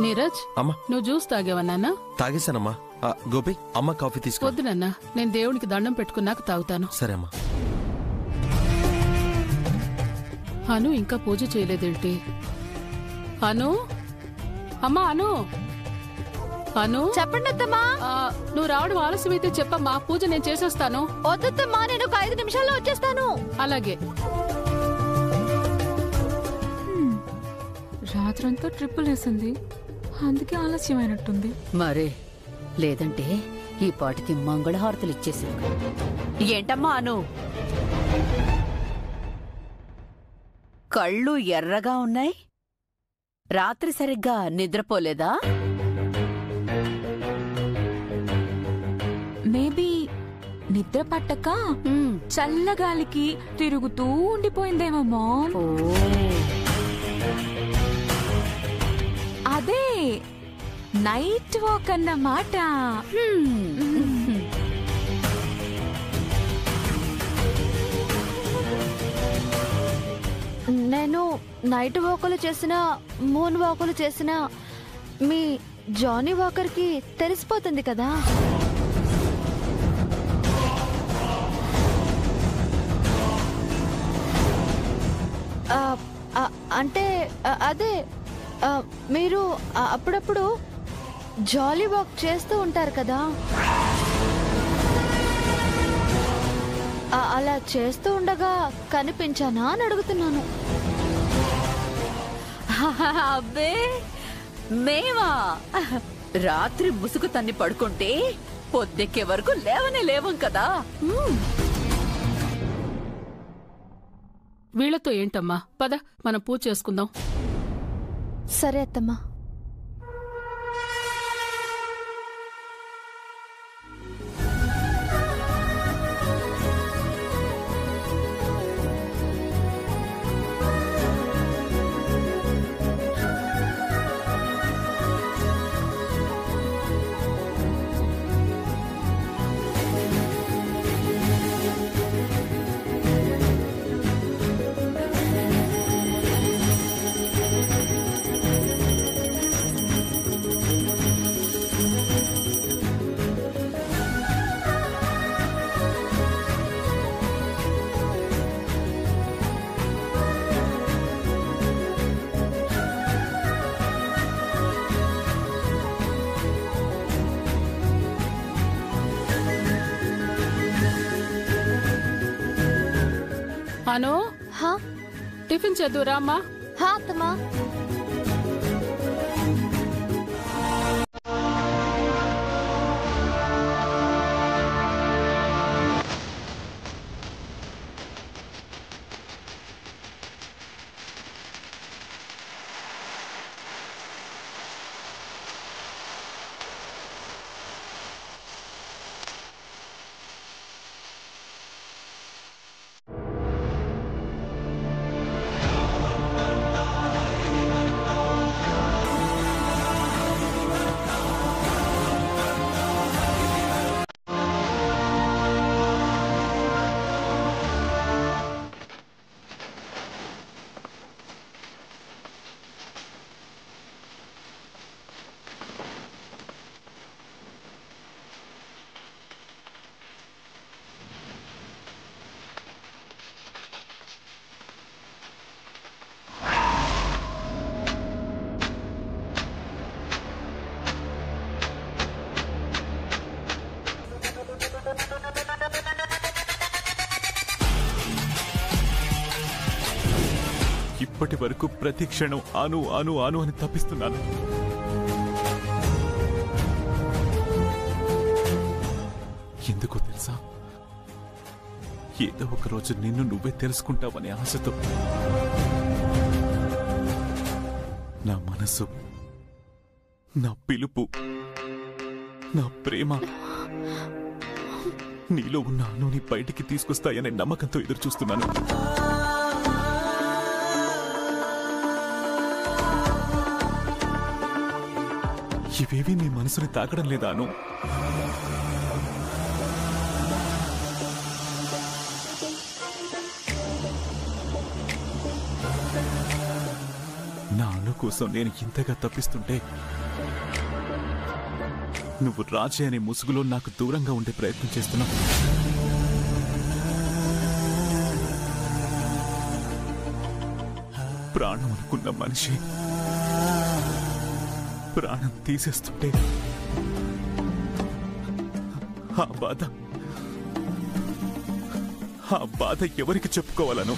నీరజ్, అమ్మా నువ్వు జ్యూస్ తాగేవా నాన్న? తాగేశానమ్మా. గోపి, అమ్మ కాఫీ తీసుకో. వద్దు నాన్న, నేను దేవునికి దండం పెట్టుకున్నాక తాగుతాను. సరే అమ్మా. అను ఇంకా పూజ చేయలేదేంటి? అను, అమ్మా అను, అను చెప్పండి అత్తమ్మా. నువ్వు రావడం ఆలస్యమైతే చెప్పమ్మా, పూజ నేను చేసేస్తాను. వద్దమ్మా, నేను ఒక 5 నిమిషాల్లో వచ్చేస్తాను. అలాగే. రాత్రంతా ట్రిప్పులు వేసింది, అందుకే ఆలస్యమైనట్టుంది. మరే లేదంటే ఈ పాటికి మంగళహారతులు ఇచ్చేసాను. ఏంటమ్మా అను, కళ్ళు ఎర్రగా ఉన్నాయి? రాత్రి సరిగ్గా నిద్రపోలేదా? మేబీ నిద్ర పట్టక చల్లగాలికి తిరుగుతూ ఉండిపోయిందేమో మామ్. అదే నైట్ వాక్ అన్నమాట. నేను నైట్ వాకులు చేసినా మూన్ వాకులు చేసినా మీ జానీ వాకర్ కి తెలిసిపోతుంది కదా. అంటే అదే మీరు అప్పుడప్పుడు జాలీ వాక్ చేస్తూ ఉంటారు కదా, అలా చేస్తూ ఉండగా కనిపించానా అని అడుగుతున్నాను. అబ్బే మేమా రాత్రి ముసుగు తన్ని పడుకుంటే పొద్దెక్కే వరకు లేవనే లేవం కదా. వీళ్లతో ఏంటమ్మా, పద మనం పూజ చేసుకుందాం. సరే అత్తమ్మా. అను, టిఫిన్ చేద్దురా అమ్మా. అత్తమ్మా. ఇప్పటి వరకు ప్రతి క్షణం అను అను అను అని తప్పిస్తున్నాను. ఎందుకో తెలుసా, ఏదో ఒక రోజు నిన్ను నువ్వే తెలుసుకుంటావనే ఆశతో నా మనసు, నా పిలుపు, నా ప్రేమ నీలో ఉన్న అనుని బయటికి తీసుకొస్తాయనే నమ్మకంతో ఎదురు చూస్తున్నాను. ఇవేవి నీ మనసుని తాకడం లేదా అను? నా అను కోసం నేను ఇంతగా తప్పిస్తుంటే నువ్వు రాజే అనే ముసుగులో నాకు దూరంగా ఉండే ప్రయత్నం చేస్తున్నావు. ప్రాణం అనుకున్న మనిషి ప్రాణం తీసేస్తుంటే ఆ బాధ ఎవరికి చెప్పుకోవాలను?